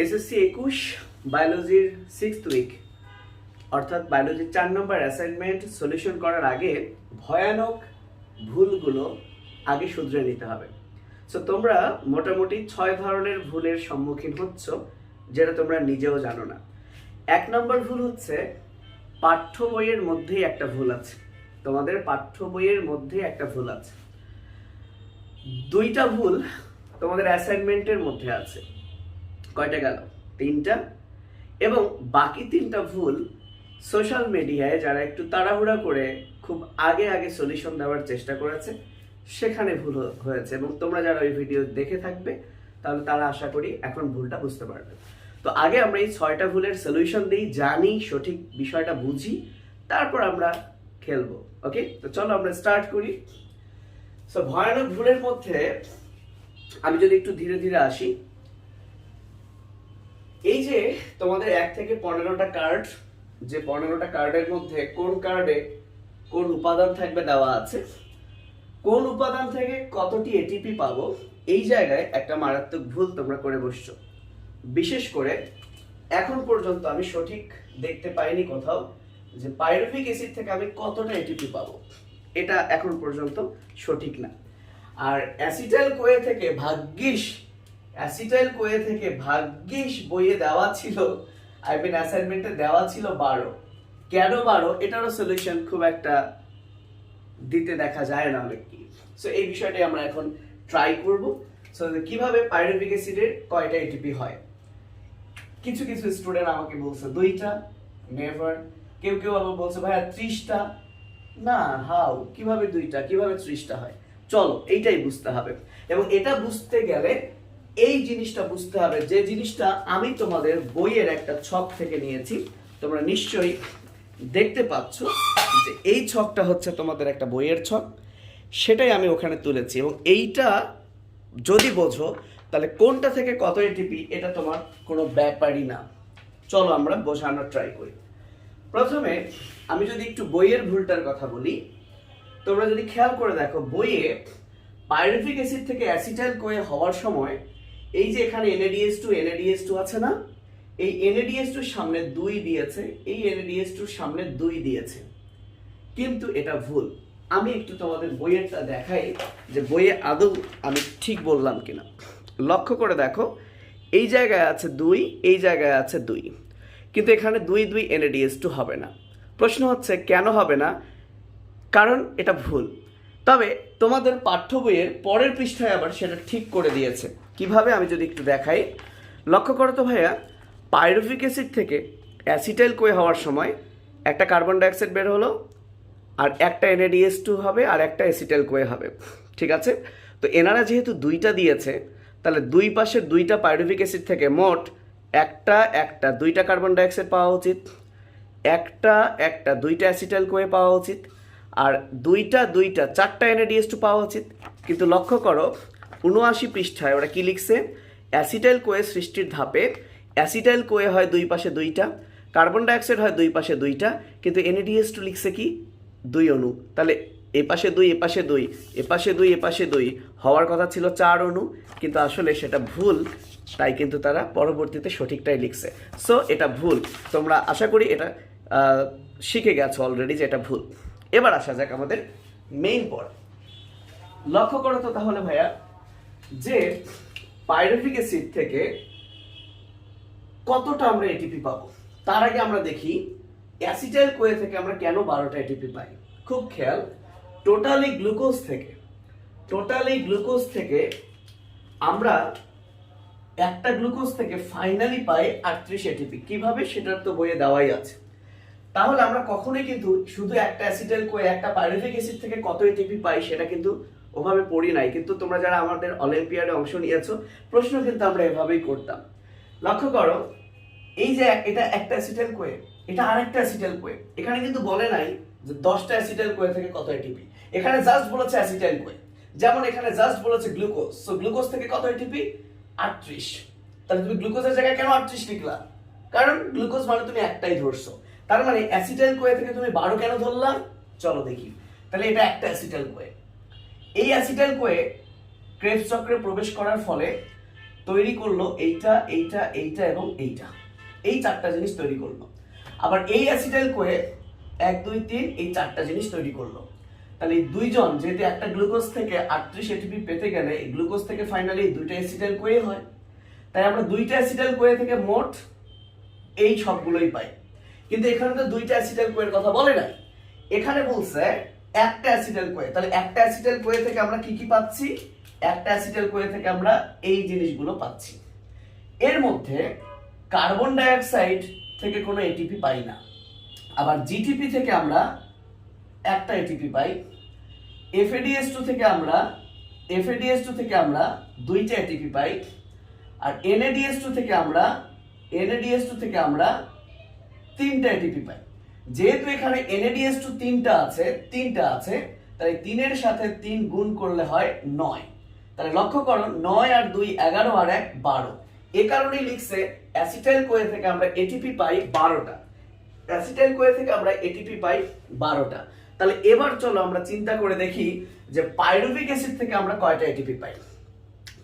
SSC 21 বায়োলজির 6th week অর্থাৎ বায়োলজির 4 নম্বর assignment solution করার আগে ভয়ানক ভুলগুলো আগে শুধরে নিতে হবে। সো তোমরা মোটামুটি 6 ধরনের ভুলের সম্মুখীন হচ্ছ, যেটা তোমরা নিজেও জানো না। 1 নম্বর ভুল হচ্ছে পাঠ্য বইয়ের মধ্যেই একটা ভুল আছে। তোমাদের পাঠ্য বইয়ের মধ্যেই একটা ভুল আছে। 2টা ভুল তোমাদের অ্যাসাইনমেন্টের মধ্যে আছে। কয়টা গেল? 3টা। এবং বাকি 3টা ভুল সোশ্যাল মিডিয়ায় যারা একটু তাড়াহুড়া করে খুব আগে আগে সলিউশন দেওয়ার চেষ্টা করেছে সেখানে ভুল হয়েছে। এবং তোমরা যারা ওই ভিডিও দেখে থাকবে তাহলে তারা আশা করি এখন ভুলটা বুঝতে পারবে। তো আগে আমরা এই 6টা ভুলের সলিউশন দিই, জানি, সঠিক বিষয়টা বুঝি, তারপর আমরা খেলবো। ওকে, তো চলো আমরা স্টার্ট করি। সো ভয়ানক ভুলের মধ্যে আমি যদি একটু ধীরে ধীরে আসি, এই যে তোমাদের 1 থেকে 15টা কার্ড, যে 15টা কার্ডের মধ্যে কোন কার্ডে কোন উপাদান থাকবে দেওয়া আছে, কোন উপাদান থেকে কতটি এটিপি পাবো, এই জায়গায় একটা মারাত্মক ভুল তোমরা করে বসছো। বিশেষ করে এখন পর্যন্ত আমি সঠিক দেখতে পাইনি কোথাও যে পাইরুভিক অ্যাসিড থেকে আমি কতটা এটিপি পাবো, এটা এখন পর্যন্ত সঠিক না। আর অ্যাসিটাইল কোয়ে থেকে ভাগ্যিস বইয়ে দেওয়া ছিল, অ্যাসাইনমেন্টে দেওয়া ছিল 12। কেন 12 এটারও সলিউশন খুব একটা দিতে দেখা যায় না অনেক কি। সো এই বিষয়টাই আমরা এখন ট্রাই করব। সো কিভাবে পাইরুভিক অ্যাসিডের কয়টা এটিপি হয়। কিছু স্টুডেন্ট আমাকে বলছে 2টা, নেভার। কেউ আবার বলছে ভাইয়া 30টা। না, হাউ, কিভাবে 2টা, কিভাবে 30টা হয়? চলো এইটাই বুঝতে হবে। এবং এটা বুঝতে গেলে এই জিনিসটা বুঝতে হবে, যে জিনিসটা আমি তোমাদের বইয়ের একটা ছক থেকে নিয়েছি। তোমরা নিশ্চয়ই দেখতে পাচ্ছ যে এই ছকটা হচ্ছে তোমাদের একটা বইয়ের ছক, সেটাই আমি ওখানে তুলেছি। এবং এইটা যদি বোঝো তাহলে কোনটা থেকে কত এটিপি এটা তোমার কোনো ব্যাপারই না। চলো আমরা বোঝানোর ট্রাই করি। প্রথমে আমি যদি একটু বইয়ের ভুলটার কথা বলি, তোমরা যদি খেয়াল করে দেখো, বইয়ে পাইরুভিক অ্যাসিড থেকে অ্যাসিটাইল কোয়ে হওয়ার সময় এই যে এখানে NADH2 আছে না, এই NADH2 সামনে 2 দিয়েছে, এই NADH2 সামনে 2 দিয়েছে, কিন্তু এটা ভুল। আমি একটু তোমাদের বইয়েরটা দেখাই যে বইয়ে আদৌ আমি ঠিক বললাম কিনা। লক্ষ্য করে দেখো, এই জায়গায় আছে 2, এই জায়গায় আছে 2, কিন্তু এখানে 2 NADH2 হবে না। প্রশ্ন হচ্ছে কেন হবে না? কারণ এটা ভুল। তবে তোমাদের পাঠ্য বইয়ের পরের পৃষ্ঠায় আবার সেটা ঠিক করে দিয়েছে। কিভাবে আমি যদি একটু দেখাই, লক্ষ্য করো তো ভাইয়া, পাইরুভিক অ্যাসিড থেকে অ্যাসিটাইল কোয়ে হওয়ার সময় একটা কার্বন ডাইঅক্সাইড বের হলো, আর একটা NADH2 হবে, আর একটা অ্যাসিটাইল কোয়ে হবে। ঠিক আছে? তো এনারা যেহেতু 2টা দিয়েছে, তাহলে 2 পাশে 2টা পাইরুভিক অ্যাসিড থেকে মোট একটা 2টা কার্বন ডাইঅক্সাইড পাওয়া উচিত, একটা 2টা অ্যাসিটাইল কোয়ে পাওয়া উচিত, আর 2টা 4টা NADH2 পাওয়া উচিত। কিন্তু লক্ষ্য করো 79 পৃষ্ঠায় ওরা কি লিখছে, অ্যাসিটাইল কোয়ে সৃষ্টির ধাপে অ্যাসিটাইল কোয়ে হয় 2 পাশে 2টা, কার্বন ডাইঅক্সাইড হয় 2 পাশে 2টা, কিন্তু NADH2 লিখছে কি 2 অণু। তাহলে এ পাশে 2, এ পাশে 2, এ পাশে 2, এ পাশে 2 হওয়ার কথা ছিল 4 অণু, কিন্তু আসলে সেটা ভুল। তাই কিন্তু তারা পরবর্তীতে সঠিকটাই লিখছে। সো এটা ভুল। তোমরা আশা করি এটা শিখে গেছো অলরেডি যে এটা ভুল। এবার আসা যাক আমাদের মেইন পয়েন্ট। লক্ষ্য করো তো তাহলে ভাইয়া, যে পাইরুভিক অ্যাসিড থেকে কতটা আমরা এটিপি পাবো। তার আগে আমরা দেখি অ্যাসিটাইল কোয়ে থেকে আমরা কেন 12টা এটিপি পাই। খুব খেয়াল, টোটালি গ্লুকোজ থেকে আমরা একটা গ্লুকোজ থেকে ফাইনালি পাই 38 এটিপি। কিভাবে সেটার তো বইয়ে দেওয়াই আছে। তাহলে আমরা কখনোই কিন্তু শুধু একটা অ্যাসিটাইল কোয়ে একটা পাইরুভিক অ্যাসিড থেকে কত এটিপি পাই সেটা কিন্তু ওভাবে পড়ি নাই। কিন্তু তোমরা যারা আমাদের অলিম্পিয়াডে অংশ নিয়েছো, প্রশ্ন কিন্তু আমরা এভাবেই করতাম। লক্ষ্য করো, এই যে এটা একটা অ্যাসিটাইল কোয়ে, এটা আরেকটা অ্যাসিটাইল কোয়ে। এখানে কিন্তু বলে নাই যে 10টা অ্যাসিটাইল কোয়ে থেকে কত এটিপি। এখানে জাস্ট বলেছে অ্যাসিটাইল কোয়ে। যেমন এখানে জাস্ট বলেছে গ্লুকোজ। সো গ্লুকোজ থেকে কত এটিপি? 38। তাহলে তুমি গ্লুকোজের জায়গায় কেন 38 লিখলা? কারণ গ্লুকোজ মানে তুমি একটাই ধরছো। তার মানে অ্যাসিটাইল কোয়ে থেকে তুমি 12 কেন ধরলা? চলো দেখি। তাহলে এটা একটা অ্যাসিটাইল কোয়ে। এই অ্যাসিটাইল কোয়ে ক্রেবস চক্রে প্রবেশ করার ফলে তৈরি করলো এইটা এইটা এইটা এবং এইটা, এই চারটা জিনিস তৈরি করলো। আবার এই অ্যাসিটাইল কোয়ে 1 2 3 এই চারটা জিনিস তৈরি করলো। তাহলে এই দুইজন যেহেতু একটা গ্লুকোজ থেকে 38 এটিপি পেতে গেলে এই গ্লুকোজ থেকে ফাইনালি দুইটা অ্যাসিটাইল কোয়ে হয়, তাই আমরা দুইটা অ্যাসিটাইল কোয়ে থেকে মোট এই সবগুলোই পাই। কিন্তু এখানে তো দুইটা অ্যাসিটাইল কোয়ের কথা বলে নাই, এখানে বলছে একটা অ্যাসিটাইল কোয়ে। তাহলে একটা অ্যাসিটাইল কোয়ে থেকে আমরা কি কি পাচ্ছি? একটা অ্যাসিটাইল কোয়ে থেকে আমরা এই জিনিসগুলো পাচ্ছি। এর মধ্যে কার্বন ডাই অক্সাইড থেকে কোনো এটিপি পাই না, আবার জিটিপি থেকে আমরা একটা এটিপি পাই, FADH2 থেকে আমরা দুইটা এটিপি পাই, আর NADH2 থেকে আমরা তিনটা এটিপি পাই। যেহেতু এখানে NADH2 তিনটা আছে, তাই 3 এর সাথে 3 গুণ করলে হয় 9। তাহলে লক্ষ্য করো 9 আর 2 11 আর 1 12। এই কারণেই লিখছে অ্যাসিটাইল কোয়ে থেকে আমরা এটিপি পাই 12টা। অ্যাসিটাইল কোয়ে থেকে আমরা এটিপি পাই 12টা। তাহলে এবার চলো আমরা চিন্তা করে দেখি যে পাইরুভিক অ্যাসিড থেকে আমরা কয়টা এটিপি পাই।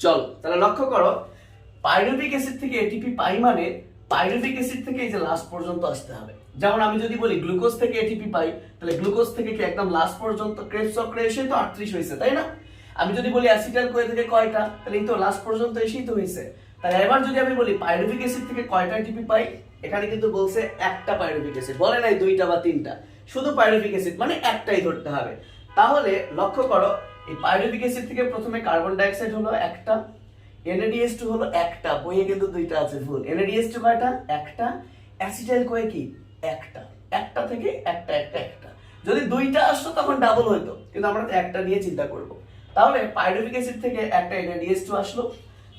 চলো তাহলে লক্ষ্য করো, পাইরুভিক অ্যাসিড থেকে এটিপি পাই মানে পাইরুভিক অ্যাসিড থেকে এই যে লাস্ট পর্যন্ত আসতে হবে। যেমন আমি যদি বলি গ্লুকোজ থেকে এটিপি পাই, তাহলে গ্লুকোজ থেকে কি একদম লাস্ট পর্যন্ত ক্রেবস চক্রে এসে তো 38 হয়েছে, তাই না? আমি যদি বলি অ্যাসিটাইল কোয়ে থেকে কয়টা, তাহলে এই তো লাস্ট পর্যন্ত এসেই তো হয়েছে। তাহলে এবার যদি আমি বলি পাইরুভিক অ্যাসিড থেকে কয়টা এটিপি পাই, এখানে কিন্তু বলছে একটা পাইরুভিক অ্যাসিড, বলে নাই দুইটা বা তিনটা, শুধু পাইরুভিক অ্যাসিড মানে একটাই ধরতে হবে। তাহলে লক্ষ্য করো এই পাইরুভিক অ্যাসিড থেকে প্রথমে কার্বন ডাই অক্সাইড হলো একটা, NADH2 হলো একটা, বইয়ে কিন্তু দুইটা আছে ভুল। NADH2 কয়টা? একটা। অ্যাসিটাইল কোয়ে কি? একটা। একটা থেকে একটা। যদি দুইটা আসতো তখন ডাবল হইতো, কিন্তু আমরা তো একটা নিয়ে চিন্তা করব। তাহলে পাইরুভিক অ্যাসিড থেকে একটা NADH2 আসলো,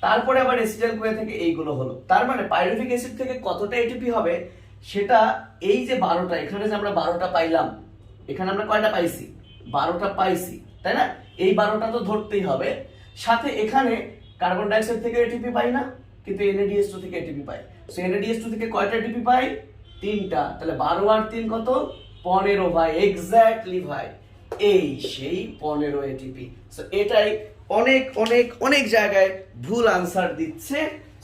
তারপরে আবার অ্যাসিটাইল কোয়ে থেকে এইগুলো হলো। তার মানে পাইরুভিক অ্যাসিড থেকে কতটা এটিপি হবে সেটা এই যে 12টা, এখানে যে আমরা 12টা পাইলাম, এখানে আমরা কয়টা পাইছি? 12টা পাইছি, তাই না? এই 12টা তো ধরতেই হবে। সাথে এখানে কার্বন ডাই অক্সাইড থেকে এটিপি পাই না, কিন্তু NADH2 থেকে এটিপি পাই। সো NADH2 থেকে কয়টা এটিপি পাই? 3টা। তাহলে 12 আর 3 কত? 15 ভাই, এক্স্যাক্টলি ভাই, এই সেই 15 এটিপি। সো এটাই অনেক অনেক অনেক জায়গায় ভুল আনসার দিচ্ছে।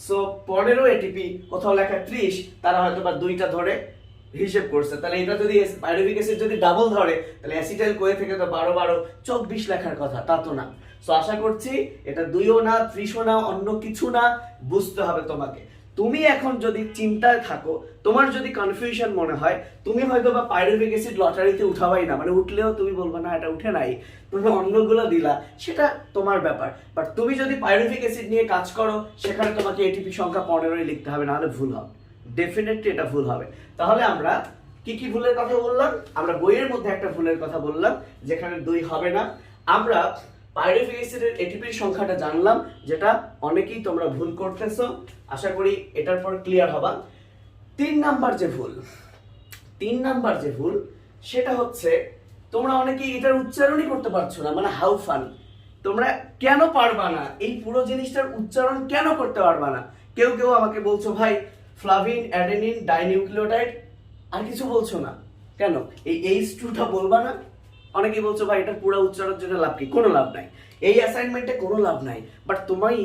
সো 15 এটিপি, কোথাও লেখা 30, তারা হয়তো বা দুইটা ধরে হিসেব করছে। তাহলে এটা যদি পাইরুভিক অ্যাসিড যদি ডাবল ধরে, তাহলে অ্যাসিটাইল কোয়ে থেকে তো 12 12 24 লেখার কথা, তা তো না। সো আশা করছি এটা 2ও না, 30ও না, অন্য কিছু না, বুঝতে হবে তোমাকে। তুমি এখন যদি চিন্তায় থাকো, তোমার যদি কনফিউশন মনে হয়, তুমি হয়তো বা পাইরুভিক অ্যাসিড লটারিতে উঠাবাই না, মানে উঠলেও তুমি বলবে না এটা উঠে নাই, তুমি অন্যগুলো দিলা, সেটা তোমার ব্যাপার। বাট তুমি যদি পাইরুভিক অ্যাসিড নিয়ে কাজ করো, সেখানে তোমাকে এটিপি সংখ্যা 15ই লিখতে হবে, নাহলে ভুল হবে, ডেফিনেটলি এটা ভুল হবে। তাহলে আমরা কি কি ভুলের কথা বললাম? আমরা বইয়ের মধ্যে একটা ভুলের কথা বললাম যেখানে 2 হবে না। আমরা পাইরুভিক অ্যাসিডের এটিপির সংখ্যাটা জানলাম, যেটা অনেকেই তোমরা ভুল করতেছো, আশা করি এটার পর ক্লিয়ার হবা। 3 নাম্বার যে ভুল সেটা হচ্ছে তোমরা অনেকেই এটার উচ্চারণই করতে পারছো না, মানে হাউ ফান। তোমরা কেন পারবা না এই পুরো জিনিসটার উচ্চারণ কেন করতে পারবা না? কেউ আমাকে বলছো ভাই ফ্লাভিন অ্যাডেনিন ডাইনিউক্লিওটাইড, আর কিছু বলছো না কেন? এই H2টা বলবা না? অনেকেই বলছো ভাই এটা পুরো উচ্চারণের জন্য লাভ কি? কোনো লাভ নাই, এই অ্যাসাইনমেন্টে কোনো লাভ নাই। বাট তুমি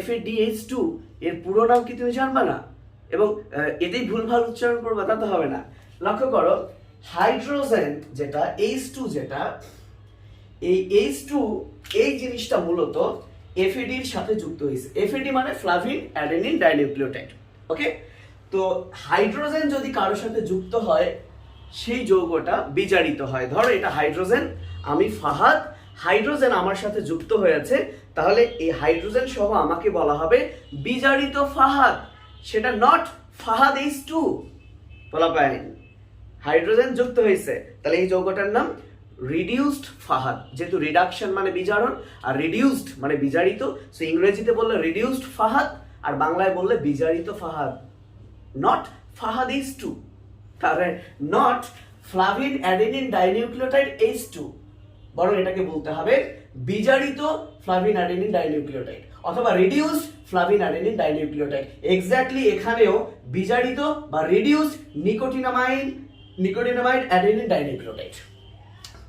FADH2 এর পুরো নাম কি তুমি জানবা না, এবং এটাই ভুলভাল উচ্চারণ করবা, তা তো হবে না। লক্ষ্য করো, হাইড্রোজেন যেটা H2, যেটা এই H2, এই জিনিসটা মূলত FAD এর সাথে যুক্ত হয়েছে। FAD মানে ফ্লাভিন অ্যাডেনিন ডাইনিউক্লিওটাইড, ওকে? তো হাইড্রোজেন যদি কারোর সাথে যুক্ত হয়, সেই যৌগটা বিজারিত হয়। ধরো এটা হাইড্রোজেন, আমি ফাহাদ, হাইড্রোজেন আমার সাথে যুক্ত হয়েছে, তাহলে এই হাইড্রোজেন সহ আমাকে বলা হবে বিজারিত ফাহাদ, সেটা নট ফাহাদ H2 বলা পায়। হাইড্রোজেন যুক্ত হয়েছে, তাহলে এই যৌগটার নাম রিডিউসড ফাহাদ, যেহেতু রিডাকশন মানে বিজারণ আর রিডিউসড মানে বিজারিত। সো ইংরেজিতে বললে রিডিউসড ফাহাদ, আর বাংলায় বললে বিজারিত ফাহাদ, নট ফাহাদ H2। তাহলে not flavin adenine dinucleotide H2, বরং এটাকে বলতে হবে বিজারিত ফ্লাভিন অ্যাডেনিন ডাইনিউক্লিওটাইড অথবা reduced flavin adenine dinucleotide. Exactly এখানেও বিজারিত বা রিডিউসড নিকোটিনামাইড অ্যাডেনিন ডাইনিউক্লিওটাইড।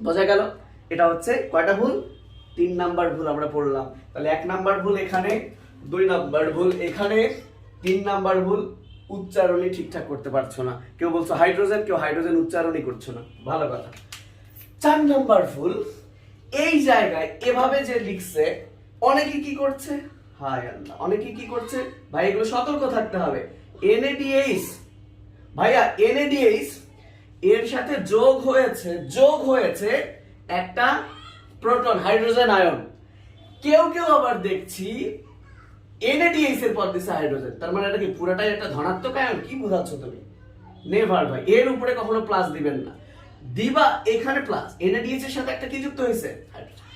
বোঝা গেল? এটা হচ্ছে কয়টা ভুল? 3 নাম্বার ভুল আমরা পড়লাম। তাহলে 1 নাম্বার ভুল এখানে, 2 নাম্বার ভুল, এখানে 3 নাম্বার ভুল, উচ্চারণই ঠিকঠাক করতে পারছো না। কেউ বলছো হাইড্রোজেন, কেউ হাইড্রোজেন উচ্চারণই করছো না, ভালো কথা। 4 নাম্বার ভুল, এই জায়গায় এভাবে যে লিখছে, অনেকে কি করছে, হায় আল্লাহ, অনেকে কি করছে ভাই, এগুলো সতর্ক থাকতে হবে। NADH ভাইয়া, NADH এর সাথে যোগ হয়েছে একটা প্রোটন, হাইড্রোজেন আয়ন। কেউ কেউ আবার দেখছি NADH এর পর দিছে হাইড্রোজেন, তার মানে এটা কি পুরোটাই একটা ধনাত্মক আয়ন? কি বোঝাচ্ছ তুমি? নেভার ভাই, এর উপরে কখনো প্লাস দিবেন না, দিবা এখানে প্লাস। NADH এর সাথে একটা কি যুক্ত হয়েছে? হাইড্রোজেন।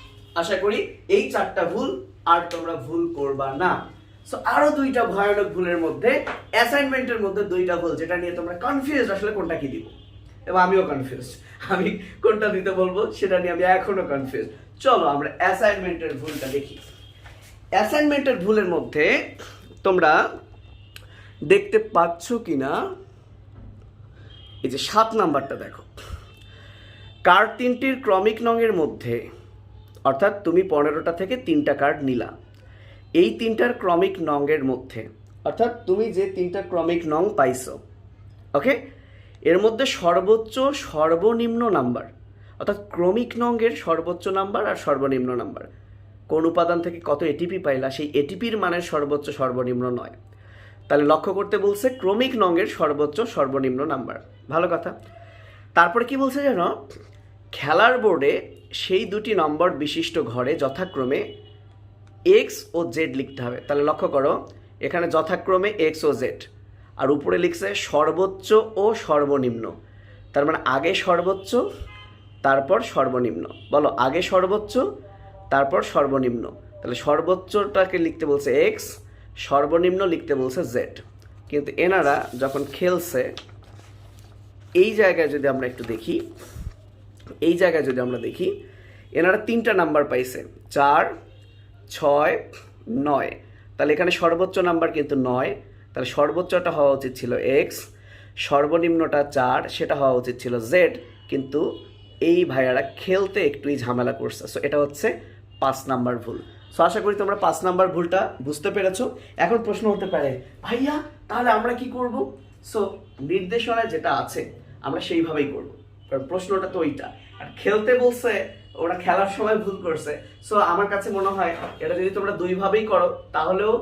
আশা করি এই 4টা ভুল আর তোমরা ভুল করবা না। সো আরো 2টা ভয়ানক ভুলের মধ্যে, অ্যাসাইনমেন্টের মধ্যে 2টা ভুল যেটা নিয়ে তোমরা কনফিউজ, আসলে কোনটা কি দিব, এবং আমিও কনফিউজ, আমি কোনটা দিতে বলবো সেটা নিয়ে আমি এখনো কনফিউজ। চলো আমরা অ্যাসাইনমেন্টের ভুলটা দেখি। অ্যাসাইনমেন্টের ভুলের মধ্যে তোমরা দেখতে পাচ্ছ কিনা, এই যে 7 নাম্বারটা দেখো, কার্ড 3টির ক্রমিক নংয়ের মধ্যে, অর্থাৎ তুমি 15টা থেকে 3টা কার্ড নিলা, এই 3টার ক্রমিক নংয়ের মধ্যে, অর্থাৎ তুমি যে 3টা ক্রমিক নং পাইছো, ওকে, এর মধ্যে সর্বোচ্চ সর্বনিম্ন নাম্বার, অর্থাৎ ক্রমিক নংয়ের সর্বোচ্চ নাম্বার আর সর্বনিম্ন নাম্বার, কোন উপাদান থেকে কত এটিপি পাইলা, সেই এটিপির মানের সর্বোচ্চ সর্বনিম্ন নয়। তাহলে লক্ষ্য করতে বলছে ক্রমিক নংয়ের সর্বোচ্চ সর্বনিম্ন নাম্বার, ভালো কথা। তারপরে কি বলছে জানো, খেলার বোর্ডে সেই 2টি নম্বর বিশিষ্ট ঘরে যথাক্রমে এক্স ও জেড লিখতে হবে। তাহলে লক্ষ্য করো, এখানে যথাক্রমে এক্স ও জেড, আর উপরে লিখছে সর্বোচ্চ ও সর্বনিম্ন, তার মানে আগে সর্বোচ্চ তারপর সর্বনিম্ন। বলো, আগে সর্বোচ্চ তারপর সর্বনিম্ন। তাহলে সর্বোচ্চটাকে লিখতে বলছে এক্স, সর্বনিম্ন লিখতে বলছে জেড। কিন্তু এনারা যখন খেলছে, এই জায়গায় যদি আমরা একটু দেখি, এই জায়গায় যদি আমরা দেখি, এনারা 3টা নাম্বার পাইছে, 4, 6, 9। তাহলে এখানে সর্বোচ্চ নাম্বার কিন্তু 9, তাহলে সর্বোচ্চটা হওয়া উচিত ছিল এক্স, সর্বনিম্নটা 4, সেটা হওয়া উচিত ছিল জেড। কিন্তু এই ভাইয়ারা খেলতে একটুই ঝামেলা করছে, সো এটা হচ্ছে 5 নাম্বার ভুল। সো আশা করি তোমরা 5 নাম্বার ভুলটা বুঝতে পেরেছো। এখন প্রশ্ন হতে পারে, ভাইয়া তাহলে আমরা কি করব? সো নির্দেশনায় যেটা আছে আমরা সেইভাবেই করব, কারণ প্রশ্নটা তো ওইটা। আর খেলতে বলছে, ওরা খেলার সময় ভুল করছে। সো আমার কাছে মনে হয় এটা যদি তোমরা 2 ভাবেই করো তাহলেও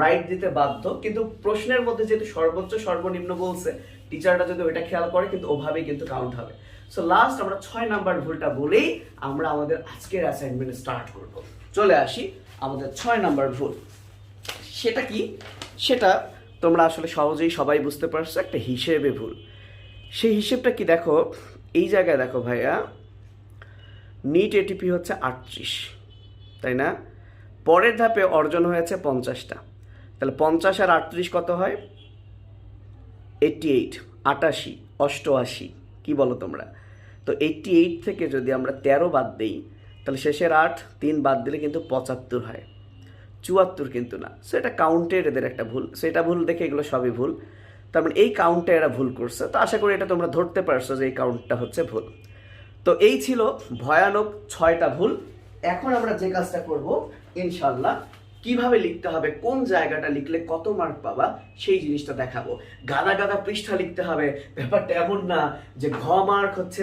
রাইট দিতে বাধ্য, কিন্তু প্রশ্নের মধ্যে যেহেতু সর্বোচ্চ সর্বনিম্ন বলছে, টিচারটা যদি ওইটা খেয়াল করে কিন্তু ওভাবেই কিন্তু কাউন্ট হবে। সো লাস্ট আমরা 6 নাম্বার ভুলটা বলেই আমরা আমাদের আজকের অ্যাসাইনমেন্ট স্টার্ট করব। চলে আসি আমাদের 6 নাম্বার ভুল। সেটা কি, সেটা তোমরা আসলে সহজেই সবাই বুঝতে পারছো, একটা হিসেবে ভুল। সেই হিসেবটা কি দেখো, এই জায়গায় দেখো ভাইয়া, নিট এটিপি হচ্ছে 38, তাই না? পরের ধাপে অর্জন হয়েছে 50টা, তাহলে 50 আর 38 কত হয়? 88, 88, 88, কি বলো তোমরা? তো 88 থেকে যদি আমরা 13 বাদ দিই, তাহলে শেষের 8, 3 বাদ দিলে কিন্তু 75 হয়, 74 কিন্তু না। সো এটা কাউন্টের এদের একটা ভুল, সো এটা ভুল দেখে এগুলো সবই ভুল। তার মানে এই কাউন্টে এরা ভুল করছে। তো আশা করি এটা তোমরা ধরতে পারছো যে এই কাউন্টটা হচ্ছে ভুল। তো এই ছিল ভয়ানক 6টা ভুল। এখন আমরা যে কাজটা করব, ইনশাল্লাহ কিভাবে লিখতে হবে, কোন জায়গাটা লিখলে কত মার্ক পাবা সেই জিনিসটা দেখাবো। গাদা গাদা পৃষ্ঠা লিখতে হবে, ব্যাপারটা এমন না যে ঘ মার্ক হচ্ছে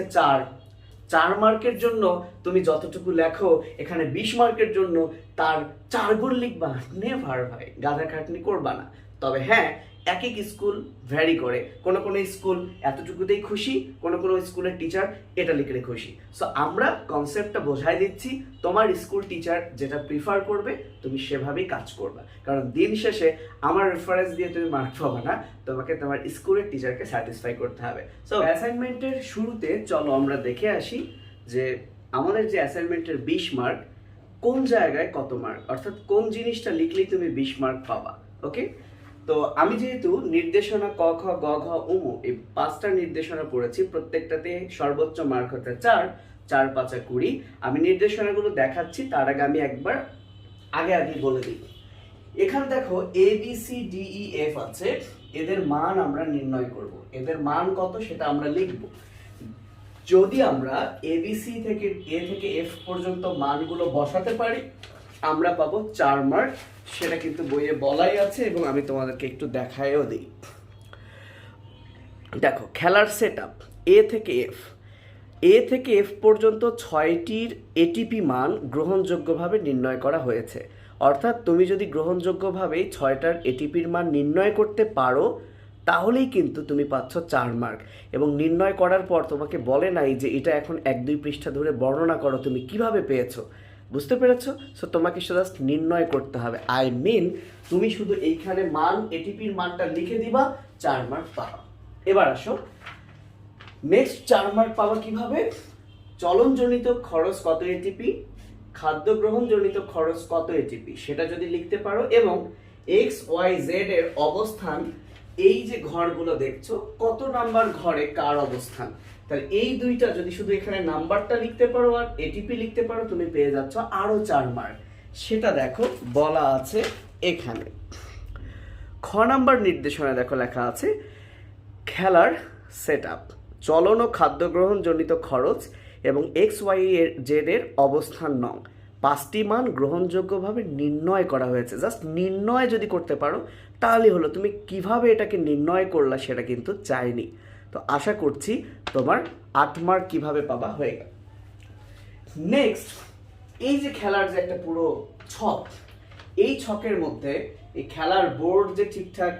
4 মার্কের জন্য তুমি যতটুকু লেখো এখানে 20 মার্কের জন্য তার 4 গুণ লিখবা। নেভার ভাই, গাদা খাটনি করবা না। তবে হ্যাঁ, এক এক স্কুল ভ্যারি করে, কোনো কোনো স্কুল এতটুকুতেই খুশি, কোনো কোনো স্কুলের টিচার এটা লিখলে খুশি। সো আমরা কনসেপ্টটা বোঝাই দিচ্ছি, তোমার স্কুল টিচার যেটা প্রিফার করবে তুমি সেভাবেই কাজ করবে, কারণ দিন শেষে আমার রেফারেন্স দিয়ে তুমি মার্ক পাবে না, তোমাকে তোমার স্কুলের টিচারকে স্যাটিসফাই করতে হবে। সো অ্যাসাইনমেন্টের শুরুতে চলো আমরা দেখে আসি যে আমাদের যে অ্যাসাইনমেন্টের 20 মার্ক কোন জায়গায় কত মার্ক, অর্থাৎ কোন জিনিসটা লিখলেই তুমি 20 মার্ক পাবা। ওকে, তো আমি যেহেতু নির্দেশনা ক খ গ ঘ উ এই 5টা নির্দেশনা পড়েছি, প্রত্যেকটাতে সর্বোচ্চ মার্ক হতে 4, 4 5 20। আমি নির্দেশনাগুলো দেখাচ্ছি, তার আগে আমি একবার আগে বলে দিই। এখানে দেখো A B C D E F আছে, এদের মান আমরা নির্ণয় করব। এদের মান কত সেটা আমরা লিখব। যদি আমরা এবিসি থেকে এ থেকে এফ পর্যন্ত মানগুলো বসাতে পারি, আমরা পাবো 4 মার্ক। সেটা কিন্তু বইয়ে বলাই আছে এবং আমি তোমাদেরকে একটু দেখায়ও দিই। দেখো খেলার সেট আপ এ থেকে এফ পর্যন্ত 6টির এটিপি মান গ্রহণযোগ্যভাবে নির্ণয় করা হয়েছে। অর্থাৎ তুমি যদি গ্রহণযোগ্যভাবে 6টার এটিপির মান নির্ণয় করতে পারো তাহলেই কিন্তু তুমি পাচ্ছ 4 মার্ক। এবং নির্ণয় করার পর তোমাকে বলে নাই যে এটা এখন 1-2 পৃষ্ঠা ধরে বর্ণনা করো তুমি কিভাবে পেয়েছো, বুঝতে পেরেছো? সো তোমাকে জাস্ট নির্ণয় করতে হবে। তুমি শুধু এইখানে মান এটিপির মানটা লিখে দিবা, 4 মার্ক পাবা। এবার আসো নেক্সট 4 মার্ক পাওয়া কিভাবে? চলনজনিত খরচ কত এটিপি, খাদ্য গ্রহণজনিত খরচ কত এটিপি সেটা যদি লিখতে পারো, এবং এক্স ওয়াই জেড এর অবস্থান, এই যে ঘরগুলো দেখছো কত নাম্বার ঘরে কার অবস্থান, তাহলে এই দুইটা যদি শুধু এখানে নাম্বারটা লিখতে পারো আর এটিপি লিখতে পারো তুমি পেয়ে যাচ্ছ আরো 4 মার্ক। সেটা দেখো বলা আছে এখানে। খ নাম্বার নির্দেশনা দেখো লেখা আছে খেলার সেট আপ, চলন ও খাদ্য গ্রহণজনিত খরচ এবং এক্স ওয়াই জেড এর অবস্থান নং 5টি মান গ্রহণযোগ্যভাবে নির্ণয় করা হয়েছে। জাস্ট নির্ণয় যদি করতে পারো তাহলে হলো। তুমি কিভাবে এটাকে নির্ণয় করলা সেটা কিন্তু চাইনি। তো আশা করছি তোমার 8 মার্ক কিভাবে পাবা হয়ে গেল। নেক্সট এই যে খেলার যে একটা পুরো ছক, এই ছকের মধ্যে এই খেলার বোর্ড যে ঠিকঠাক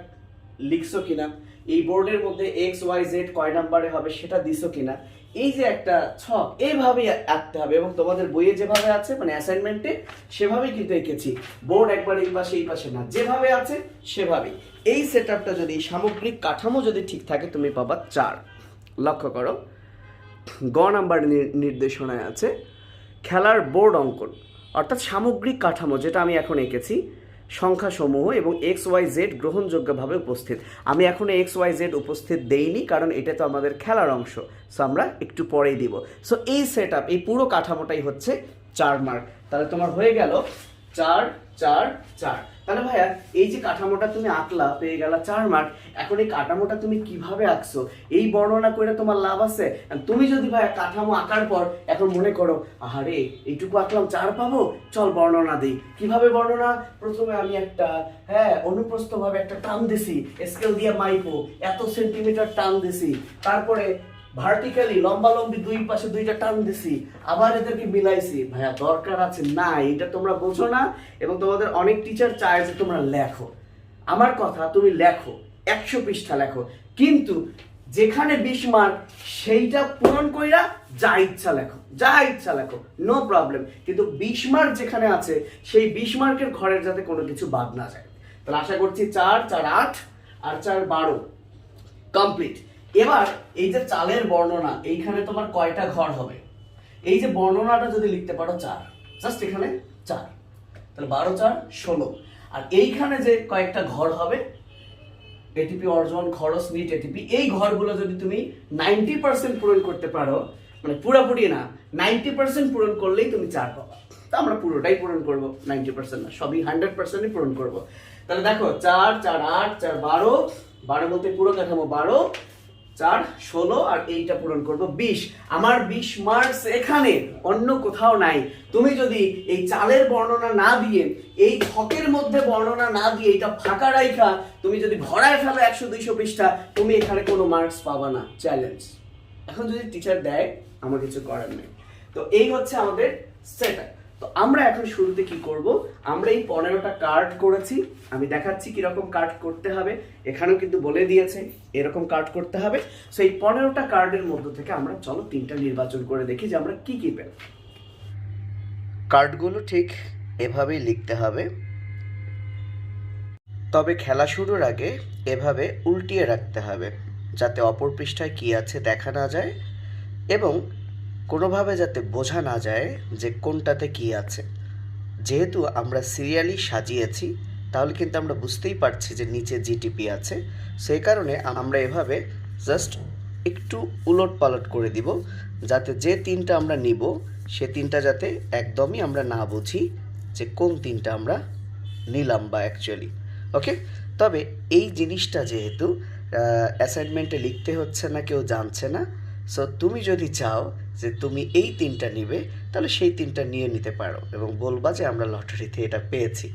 লিখছো কিনা, এই বোর্ডের মধ্যে এক্স ওয়াই জেড কয় নাম্বারে হবে সেটা দিছো কিনা, এই যে একটা ছক এইভাবেই আঁকতে হবে। এবং তোমাদের বইয়ে যেভাবে আছে মানে অ্যাসাইনমেন্টে সেভাবেই কিন্তু এঁকেছি। বোর্ড একবার এই পাশে না, যেভাবে আছে সেভাবেই। এই সেটআপটা যদি সামগ্রিক কাঠামো যদি ঠিক থাকে তুমি পাবা 4। লক্ষ্য করো গ নাম্বার নির্দেশনায় আছে খেলার বোর্ড অঙ্কন, অর্থাৎ সামগ্রিক কাঠামো যেটা আমি এখন এঁকেছি, সংখ্যাসমূহ এবং এক্স ওয়াই জেড গ্রহণযোগ্যভাবে উপস্থিত। আমি এখনো এক্স ওয়াই জেড উপস্থিত দেইনি কারণ এটা তো আমাদের খেলার অংশ, সো আমরা একটু পরেই দিব। সো এই সেট আপ, এই পুরো কাঠামোটাই হচ্ছে 4 মার্ক। তাহলে তোমার হয়ে গেল 4 4 4। তাহলে ভাইয়া এই যে কাঠামোটা তুমি আঁকলা পেয়ে গেলা 4 মার্ক। এখন এই কাঠামোটা তুমি কিভাবে আঁকছো এই বর্ণনা করে তোমার লাভ আছে? তুমি যদি ভাইয়া কাঠামো আঁকার পর এখন মনে করো আহারে এইটুকু আঁকলাম 4 পাবো, চল বর্ণনা দিই। কিভাবে বর্ণনা? প্রথমে আমি একটা অনুপ্রস্থ ভাবে একটা টান দিছি, স্কেল দিয়ে মাইপো এত সেন্টিমিটার টান দিছি, তারপরে ভার্টিক্যালি লম্বালম্বি দুই পাশে দুইটা টান দিছি, আবার এদেরকে মিলাইছি। ভাইয়া দরকার আছে না, এটা তোমরা বোঝো না এবং তোমাদের অনেক টিচার চায় যে তোমরা লেখো। আমার কথা তুমি লেখো, 100 পৃষ্ঠা লেখো, কিন্তু যেখানে 20 মার্ক সেইটা পূরণ কইরা যা ইচ্ছা লেখো, নো প্রবলেম। কিন্তু 20 মার্ক যেখানে আছে সেই 20 মার্কের ঘরের যাতে কোনো কিছু বাদ না যায়। তাহলে আশা করছি 4 4 8 আর 4 12 কমপ্লিট। এবার এই যে চালের বর্ণনা, এইখানে তোমার কয়টা ঘর হবে? এই যে বর্ণনাটা যদি লিখতে পারো 4, জাস্ট এখানে 4, তাহলে 12 4 16। আর এইখানে যে কয়েকটা ঘর হবে এটিপি অর্জন, খরচ, নিট এটিপি, এই ঘরগুলো যদি তুমি 90% পূরণ করতে পারো, মানে পুরোপুরি না 90% পূরণ করলেই তুমি 4 পাবা। তো আমরা পুরোটাই পূরণ করব, 90% না, সবই 100%ই পূরণ করব। তাহলে দেখো 4 4 8 4 12, 12 বলতে পুরো কাঠামো 12 4 16 আর এইটা পূরণ করব 20। আমার 20 মার্কস এখানে, অন্য কোথাও নাই। তুমি যদি এই চালের বর্ণনা না দিয়ে, এই ছকের মধ্যে বর্ণনা না দিয়ে এটা ফাঁকা রাইখা তুমি যদি ভরায় ফেলো 100 200 পৃষ্ঠা, তুমি এখানে কোনো মার্কস পাবা না, চ্যালেঞ্জ। এখন যদি টিচার দেয় আমার কিছু করার নেই। তো এই হচ্ছে আমাদের সেটআপ। তো আমরা এখন শুরুতে কি করব, আমরা এই 15টা কার্ড করেছি, আমি দেখাচ্ছি কিরকম কার্ড করতে হবে। এখানেও কিন্তু বলে দিয়েছে এরকম কার্ড করতে হবে। সো এই 15টা কার্ডের মধ্যে থেকে আমরা চলো 3টা নির্বাচন করে দেখি যে আমরা কি কি পেলাম। কার্ডগুলো ঠিক এভাবেই লিখতে হবে, তবে খেলা শুরুর আগে এভাবে উল্টিয়ে রাখতে হবে যাতে অপর পৃষ্ঠায় কি আছে দেখা না যায় এবং কোনোভাবে যাতে বোঝা না যায় যে কোনটাতে কি আছে। যেহেতু আমরা সিরিয়ালি সাজিয়েছি তাহলে কিন্তু আমরা বুঝতেই পারছি যে নিচে জিটিপি আছে, সেই কারণে আমরা এভাবে জাস্ট একটু উলট পালট করে দিব যাতে যে 3টা আমরা নিব সে 3টা যাতে একদমই আমরা না বুঝি যে কোন 3টা আমরা নিলাম বা অ্যাকচুয়ালি। ওকে, তবে এই জিনিসটা যেহেতু অ্যাসাইনমেন্টে লিখতে হচ্ছে না, কেউ জানছে না, সো তুমি যদি চাও যে তুমি এই তিনটা নিবে, তাহলে সেই তিনটা নিয়ে নিতে পারো এবং বলবা যে আমরা লটারিতে এটা পেয়েছি।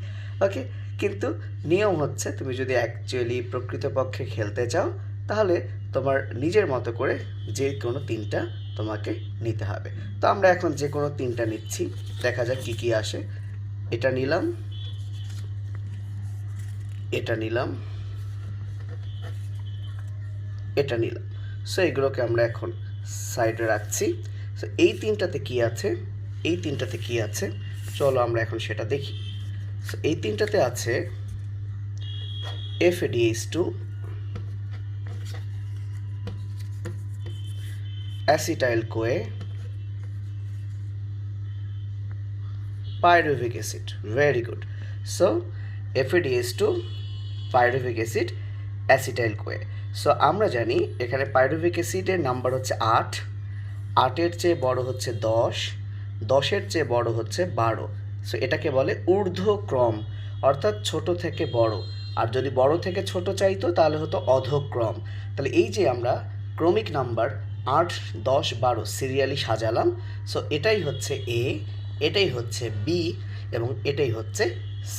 ওকে, কিন্তু নিয়ম হচ্ছে তুমি যদি অ্যাকচুয়ালি প্রকৃতপক্ষে খেলতে চাও তাহলে তোমার নিজের মতো করে যে কোনো তিনটা তোমাকে নিতে হবে। তো আমরা এখন যে কোনো তিনটা নিচ্ছি, দেখা যাক কী কী আসে। এটা নিলাম, এটা নিলাম, এটা নিলাম। সো এগুলোকে আমরা এখন সাইডে রাখছি। সো এই তিনটাতে কি আছে, এই তিনটাতে কি আছে চলো আমরা এখন সেটা দেখি। সো এই তিনটাতে আছে FADH2, acetyl CoA, pyruvic acid. Very good. So FADH2, pyruvic acid, acetyl CoA. So আমরা জানি এখানে পাইরুভিক অ্যাসিডের নাম্বার হচ্ছে 8, 8-এর চেয়ে বড় হচ্ছে 10, 10-এর চেয়ে বড় হচ্ছে 12। সো এটাকে বলে ঊর্ধ্বক্রম, অর্থাৎ ছোট থেকে বড়। আর যদি বড় থেকে ছোট চাইতো তাহলে হতো অধক্রম। তাহলে এই যে আমরা ক্রমিক নাম্বার 8, 10, 12 সিরিয়ালি সাজালাম। সো এটাই হচ্ছে A, এটাই হচ্ছে B এবং এটাই হচ্ছে C।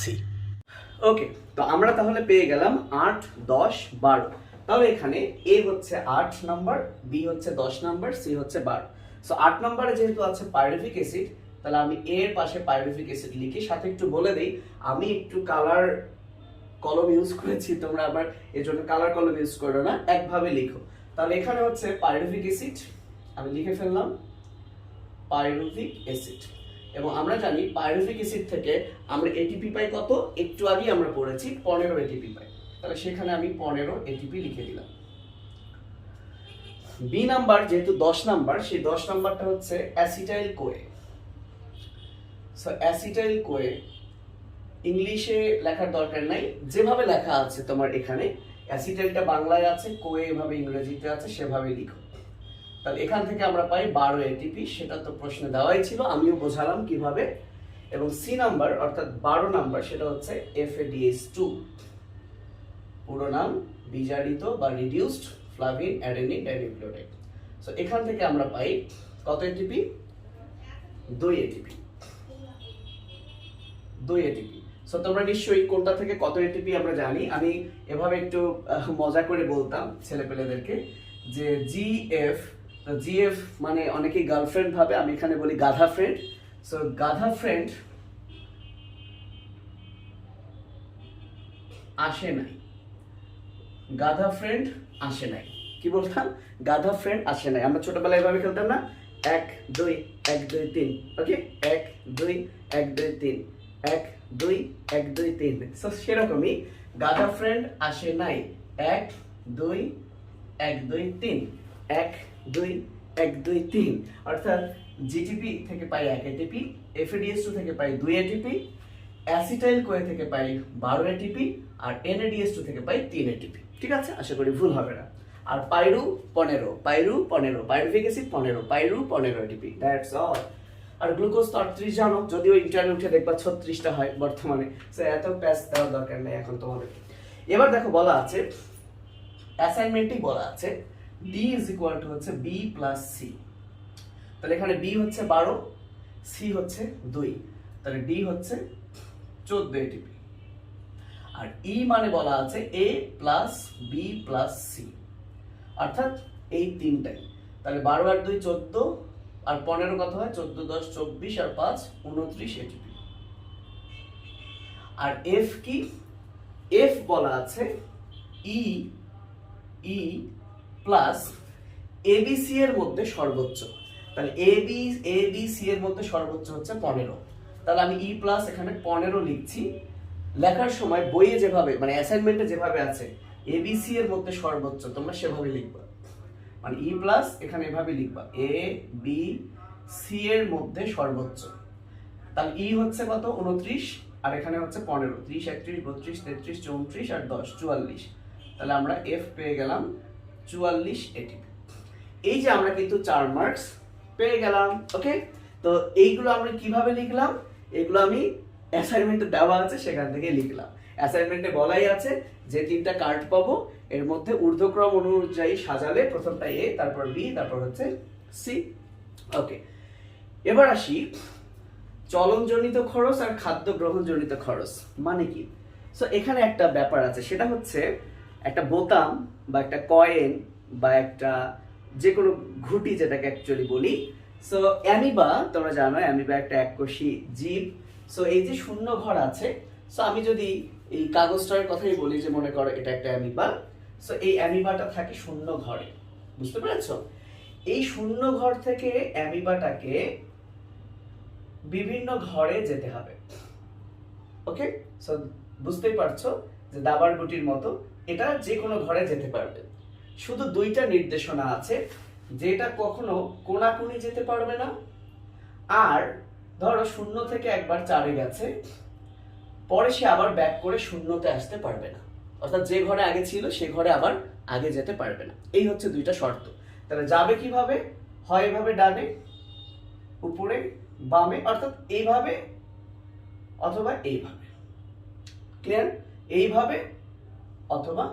ওকে, তো আমরা তাহলে পেয়ে গেলাম 8, 10, 12। তাহলে এখানে A হচ্ছে 8 নাম্বার, B হচ্ছে 10 নাম্বার, C হচ্ছে 12। সো 8 নম্বরে যেহেতু আছে পাইরুভিক অ্যাসিড, তাহলে আমি A এর পাশে পাইরুভিক অ্যাসিড লিখি। সাথে একটু বলে দেই, আমি একটু কালার কলম ইউজ করেছি, তোমরা আবার এর জন্য কালার কলম ইউজ করো না, একভাবে লিখো। তাহলে এখানে হচ্ছে পাইরুভিক অ্যাসিড, আমি লিখে ফেললাম পাইরুভিক অ্যাসিড। এবং আমরা জানি পাইরুভিক অ্যাসিড থেকে আমরা এটিপি পাই কত, একটু আগে আমরা পড়েছি 15 এটিপি পাই। তাহলে সেখানে আমি 15 এটিপি লিখে দিলাম। বি নাম্বার যেহেতু 10 নাম্বার, সেই 10 নাম্বারটা হচ্ছে acetyl CoA. So acetyl CoA ইংলিশে লেখার দরকার নাই, যেভাবে লেখা আছে তোমার এখানে, অ্যাসিটাইলটা বাংলায় আছে, কোয়ে এভাবে ইংরেজিতে আছে, সেভাবে লিখো। তাহলে এখান থেকে আমরা পাই 12 এটিপি, সেটা তো প্রশ্নে দেওয়াই ছিল, আমিও বোঝালাম কিভাবে। এবং সি নাম্বার অর্থাৎ 12 নাম্বার, সেটা হচ্ছে FADH2, পুরো নাম বিজারিত বা reduced flavin adenine dinucleotide. So এখান থেকে আমরা পাই কত এটিপি, 2 এটিপি, 2 এটিপি। সো তোমরা নিশ্চয়ই কোনটা থেকে কত এটিপি আমরা জানি। আমি এভাবে একটু মজা করে বলতাম ছেলেপেলেদেরকে যে GF, GF মানে অনেকেই গার্লফ্রেন্ড ভাবে, আমি এখানে বলি গাধা ফ্রেন্ড। সো গাধা ফ্রেন্ড আসে নাই, গাধা ফ্রেন্ড আসে নাই। কি বলতাম, গাধা ফ্রেন্ড আসে নাই। আমরা ছোটবেলায় এভাবে খেলতাম না, 1 2 1 2 3। ওকে, 1 2 1 2 3, 1 2 1 2 3। সো সেরকমই গাধা ফ্রেন্ড আসে নাই, 1 2 1 2 3, 1 2 1 2 3। অর্থাৎ জিটিপি থেকে পাই 1 এটিপি, FADH2 থেকে পাই 2 এটিপি, অ্যাসিটাইল কোয়ে থেকে পাই 12 এটিপি, আর NADH2 থেকে পাই 3 এটিপি। ঠিক আছে, আশা করি ভুল হবে না। আর পাইরু 15, পাইরু 15, পাইরুভিক অ্যাসিড 15, পাইরু 15 এটিপি, দ্যাটস অল। আর গ্লুকোজ তো 38 জানো, যদিও ইন্টারভিউ উঠে দেখবা 36টা হয় বর্তমানে। সো এত প্যাচ দেওয়ার দরকার নেই এখন তোমাদের। এবার দেখো বলা আছে, অ্যাসাইনমেন্টেই বলা আছে D হচ্ছে B + C। তাহলে এখানে B হচ্ছে 12, C হচ্ছে 2, তাহলে D হচ্ছে 14 এটিপি। আর E মানে বলা আছে A + B + C, অর্থাৎ এই তিনটাই। তাহলে 12 আর 2 14, আর 15 কত হয়, 14 10 24, আর 5 29 এটিপি। আর F কি, F বলা আছে E প্লাস ABC এর মধ্যে সর্বোচ্চ। তাহলে ABC এর মধ্যে সর্বোচ্চ হচ্ছে 15। তাহলে আমি E প্লাস এখানে 15 লিখছি। লেখার সময় বইয়ে যেভাবে মানে অ্যাসাইনমেন্টে যেভাবে আছে ABC এর মধ্যে সর্বোচ্চ, তোমরা সেভাবে লিখবা। মানে E প্লাস এখানে এভাবে লিখবা, ABC এর মধ্যে সর্বোচ্চ। তাহলে E হচ্ছে কত, 29, আর এখানে হচ্ছে 15, 30 31 32 33 34 আর 10 44। তাহলে আমরা F পেয়ে গেলাম 44 এটিপি। এই যে আমরা কিন্তু 4 মার্কস পেয়ে গেলাম। ওকে, তো এইগুলো আমরা কিভাবে লিখলাম, এগুলো আমি অ্যাসাইনমেন্টে দেওয়া আছে সেখান থেকে লিখলাম। অ্যাসাইনমেন্টে বলাই আছে যে 3টা কার্ড পাবো, এর মধ্যে ঊর্ধ্বক্রম অনুযায়ী সাজালে প্রথমটা A, তারপর B, তারপর হচ্ছে C। ওকে, এবার আসি চলনজনিত খরচ আর খাদ্য গ্রহণজনিত খরচ মানে কি। সো এখানে একটা ব্যাপার আছে, সেটা হচ্ছে একটা বোতাম বা একটা কয়েন বা একটা যে কোনো ঘুঁটি যেটাকে অ্যাকচুয়ালি বলি। সো অ্যামিবা, তোমরা জানো অ্যামিবা একটা এককোষী জীব। সো এই যে শূন্য ঘর আছে, সো আমি যদি এই কাগজটার কথাই বলি যে মনে করো এটা একটা অ্যামিবা। সো এই অ্যামিবাটা থাকে শূন্য ঘরে, বুঝতে পেরেছো? এই শূন্য ঘর থেকে অ্যামিবাটাকে বিভিন্ন ঘরে যেতে হবে। ওকে, সো বুঝতেই পারছো যে দাবার গুটির মতো এটা যে কোনো ঘরে যেতে পারবে। শুধু দুইটা নির্দেশনা আছে, যেটা কখনো কোনাকুনি যেতে পারবে না, আর ধরো শূন্য থেকে একবার 4-এ গেছে, পরে সে আবার ব্যাক করে শূন্যতে আসতে পারবে না, অর্থাৎ যে ঘরে আগে ছিল সে ঘরে আবার আগে যেতে পারবে না। এই হচ্ছে দুইটা শর্ত। তাহলে যাবে কিভাবে? হয় এভাবে ডানে, উপরে, বামে, অর্থাৎ এইভাবে অথবা এইভাবে। ক্লিয়ার? এইভাবে অথবা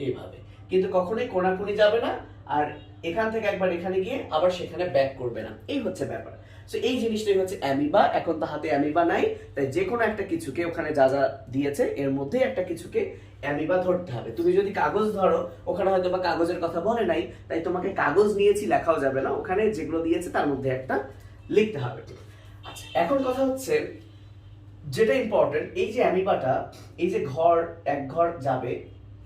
এইভাবে, কিন্তু কখনোই কোনাকুনি যাবে না, আর এখান থেকে একবার এখানে গিয়ে আবার সেখানে ব্যাক করবে না। এই হচ্ছে ব্যাপার। সো এই জিনিসটাই হচ্ছে অ্যামিবা। এখন তো হাতে অ্যামিবা নাই, তাই যে কোনো একটা কিছুকে ওখানে যা যা দিয়েছে এর মধ্যে একটা কিছুকে অ্যামিবা ধরতে হবে। তুমি যদি কাগজ ধরো, ওখানে হয়তো বা কাগজের কথা বলে নাই, তাই তোমাকে কাগজ নিয়েছি লেখাও যাবে না, ওখানে যেগুলো দিয়েছে তার মধ্যে একটা লিখতে হবে। আচ্ছা, এখন কথা হচ্ছে যেটা ইম্পর্টেন্ট, এই যে অ্যামিবাটা এই যে ঘর এক ঘর যাবে,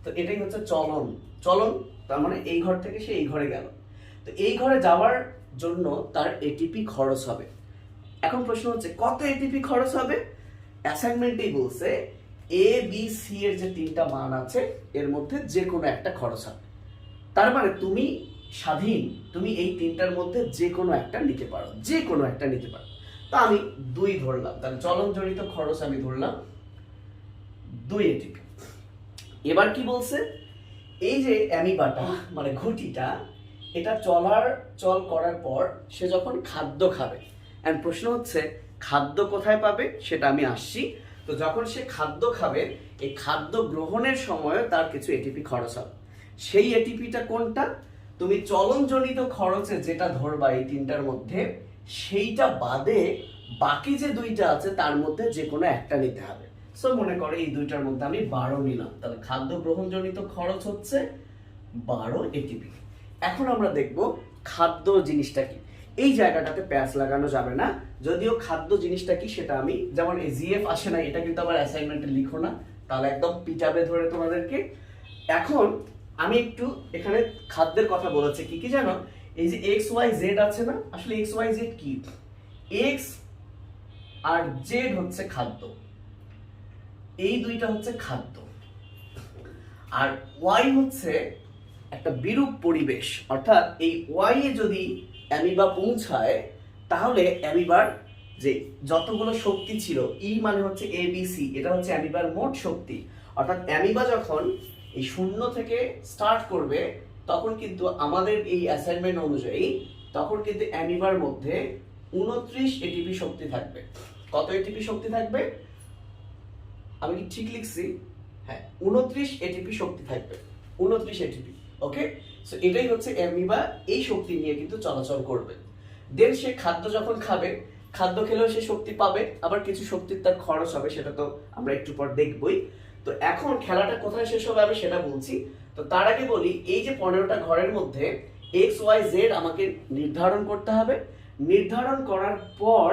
তো এটাই হচ্ছে চলন। চলন তার মানে এই ঘর থেকে সে এই ঘরে গেল, তো এই ঘরে যাওয়ার জন্য তার এটিপি খরচ হবে। এখন প্রশ্ন হচ্ছে কত এটিপি খরচ হবে? অ্যাসাইনমেন্টেই বলছে এ বি সি এর যে 3টা মান আছে এর মধ্যে যে কোনো একটা খরচ হবে। তার মানে তুমি স্বাধীন, তুমি এই 3টার মধ্যে যে কোনো একটা নিতে পারো, যে কোনো একটা নিতে পারো। তো আমি 2 ধরলাম, তাহলে চলনজনিত খরচ আমি ধরলাম 2 এটিপি। এবার কি বলছে? এই যে অ্যামিবাটা মানে ঘুঁটিটা, এটা চল করার পর সে যখন খাদ্য খাবে, এন্ড প্রশ্ন হচ্ছে খাদ্য কোথায় পাবে সেটা আমি আসছি। তো যখন সে খাদ্য খাবে, এই খাদ্য গ্রহণের সময় তার কিছু এটিপি খরচ হবে। সেই এটিপিটা কোনটা? তুমি চলনজনিত খরচে যেটা ধরবা এই 3টার মধ্যে, সেইটা বাদে বাকি যে 2টা আছে তার মধ্যে যে কোনো একটা নিতে হবে। সো মনে করে এই 2টার মধ্যে আমি 12 নিলাম, তাহলে খাদ্য গ্রহণজনিত খরচ হচ্ছে 12 এটিপি। এখন আমরা দেখব খাদ্য জিনিসটা কি। এই জায়গাটাতে প্যাচ লাগানো যাবে না, যদিও খাদ্য জিনিসটা কি সেটা আমি, যেমন এই জিএফ আসে না, এটা কিন্তু আবার অ্যাসাইনমেন্টে লিখো না, তাহলে একদম পিটাবে ধরে তোমাদেরকে। এখন আমি একটু এখানে খাদ্যের কথা বলেছি, কি কি জানো? এই যে এক্স ওয়াই জেড আছে না, আসলে এক্স ওয়াই জেড কি? এক্স আর জেড হচ্ছে খাদ্য, এই 2টা হচ্ছে খাদ্য, আর ওয়াই হচ্ছে একটা বিরূপ পরিবেশ। অর্থাৎ এই ওয়াই এ যদি অ্যামিবা পৌঁছায়, তাহলে অ্যামিবার যে যতগুলো শক্তি ছিল, ই মানে হচ্ছে এ বি সি, এটা হচ্ছে অ্যামিবার মোট শক্তি। অর্থাৎ অ্যামিবা যখন এই 0 থেকে স্টার্ট করবে, তখন কিন্তু আমাদের এই অ্যাসাইনমেন্ট অনুযায়ী তখন কিন্তু অ্যামিবার মধ্যে 29 এটিপি শক্তি থাকবে। কত এটিপি শক্তি থাকবে? আমি কি ঠিক লিখছি? হ্যাঁ, 29 এটিপি শক্তি থাকবে, 29 এটিপি। ওকে, সো এটাই হচ্ছে অ্যামিবা, এই শক্তি নিয়ে কিন্তু চলাচল করবে। দেন সে খাদ্য যখন খাবে, খাদ্য খেলেও সে শক্তি পাবে, আবার কিছু শক্তির তার খরচ হবে, সেটা তো আমরা একটু পর দেখবই। তো এখন খেলাটা কোথায় শেষ হবে আমি সেটা বলছি। তো তার আগে বলি, এই যে 15টা ঘরের মধ্যে এক্স ওয়াই জেড আমাকে নির্ধারণ করতে হবে। নির্ধারণ করার পর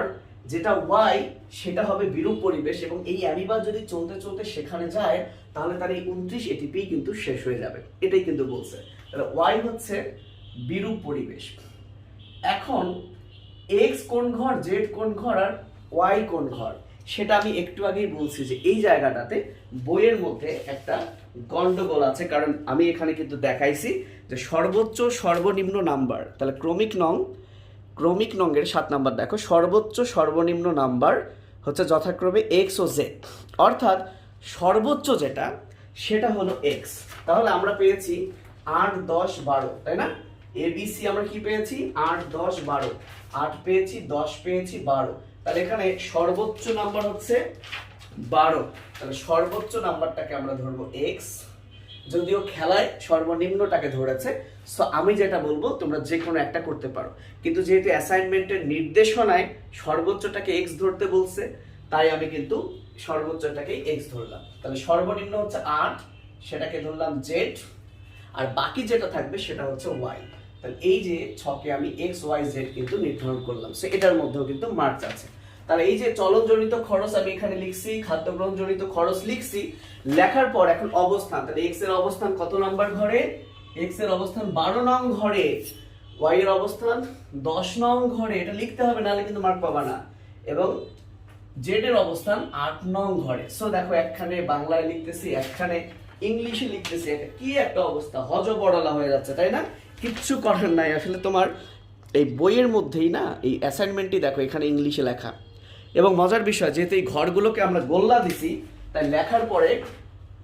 যেটা ওয়াই, সেটা হবে বিরূপ পরিবেশ, এবং এই অ্যামিবা যদি চলতে চলতে সেখানে যায়, তাহলে তার এই 29 এটিপি কিন্তু শেষ হয়ে যাবে, এটাই কিন্তু বলছে। তাহলে ওয়াই হচ্ছে বিরূপ পরিবেশ। এখন এক্স কোন ঘর, জেড কোন ঘর, আর ওয়াই কোন ঘর, সেটা আমি একটু আগেই বলছি যে এই জায়গাটাতে বইয়ের মধ্যে একটা গন্ডগোল আছে, কারণ আমি এখানে কিন্তু দেখাইছি যে সর্বোচ্চ সর্বনিম্ন নাম্বার, তাহলে ক্রমিক নংয়ের 7 নাম্বার দেখো, সর্বোচ্চ সর্বনিম্ন নাম্বার হচ্ছে যথাক্রমে এক্স ও জেড, অর্থাৎ সর্বোচ্চ যেটা সেটা হলো এক্স। তাহলে আমরা পেয়েছি 8, 10, 12, তাই না? এবিসি আমরা কি পেয়েছি? 8, 10, 12, 8 পেয়েছি, 10 পেয়েছি, 12। তাহলে এখানে সর্বোচ্চ নাম্বার হচ্ছে 12, তাহলে সর্বোচ্চ নাম্বারটাকে আমরা ধরবো এক্স, যদিও খেলায় সর্বনিম্নটাকে ধরেছে। সো আমি যেটা বলবো তোমরা যে কোনো একটা করতে পারো, কিন্তু যেহেতু অ্যাসাইনমেন্টের নির্দেশনায় সর্বোচ্চটাকে এক্স ধরতে বলছে, তাই আমি কিন্তু সর্বোচ্চটাকে এক্স ধরলাম। তাহলে সর্বনিম্ন হচ্ছে 8, সেটাকে ধরলাম জেড, আর বাকি যেটা থাকবে সেটা হচ্ছে ওয়াই। তাহলে এই যে ছকে আমি এক্স ওয়াই জেড কিন্তু নির্ধারণ করলাম, সো এটার মধ্যেও কিন্তু মার্চ আছে। তাহলে এই যে চলনজনিত খরচ আমি এখানে লিখছি, খাদ্য গ্রহণজনিত খরচ লিখছি, লেখার পর এখন অবস্থান, তাহলে এক্স এর অবস্থান কত নাম্বার ঘরে? এক্স এর অবস্থান 12 নং ঘরে, ওয়াই এর অবস্থান 10 নং ঘরে, এটা লিখতে হবে, নাহলে কিন্তু মার্ক পাবা না, এবং জেড এর অবস্থান 8 নং ঘরে। সো দেখো একখানে বাংলায় লিখতেছি, একখানে ইংলিশে লিখতেছি, কি একটা অবস্থা, হজবড়লা হয়ে যাচ্ছে, তাই না? কিচ্ছু করার নাই আসলে। তোমার এই বইয়ের মধ্যেই না এই অ্যাসাইনমেন্টই দেখো এখানে ইংলিশে লেখা, এবং মজার বিষয় যেহেতু এই ঘরগুলোকে আমরা গোল্লা দিছি, তাই লেখার পরে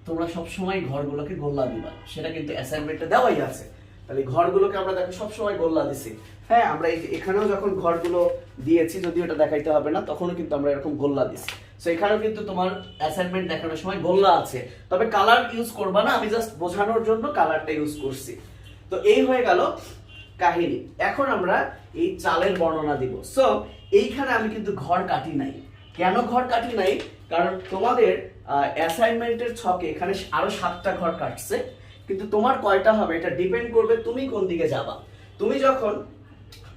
তোমরা সবসময় ঘরগুলোকে গোল্লা দিবা, সেটা কিন্তু অ্যাসাইনমেন্টে দেওয়াই আছে। তাহলে ঘরগুলোকে আমরা দেখো সবসময় গোল্লা দিছি। হ্যাঁ, আমরা এই এখানেও যখন ঘরগুলো দিয়েছি, যদিও এটা দেখাইতে হবে না, তখনও কিন্তু আমরা এরকম গোল্লা দিছি। সো এখানেও কিন্তু তোমার অ্যাসাইনমেন্ট দেখানোর সময় গোল্লা আছে, তবে কালার ইউজ করবা না, আমি জাস্ট বোঝানোর জন্য কালারটা ইউজ করছি। তো এই হয়ে গেল কাহিনী। এখন আমরা এই চালের বর্ণনা দিব। সো এইখানে আমি কিন্তু ঘর কাটি নাই। কেন ঘর কাটি নাই? কারণ তোমাদের অ্যাসাইনমেন্টের ছকে এখানে আরো 7টা ঘর কাটছে, কিন্তু তোমার কয়টা হবে এটা ডিপেন্ড করবে তুমি কোন দিকে যাবা। তুমি যখন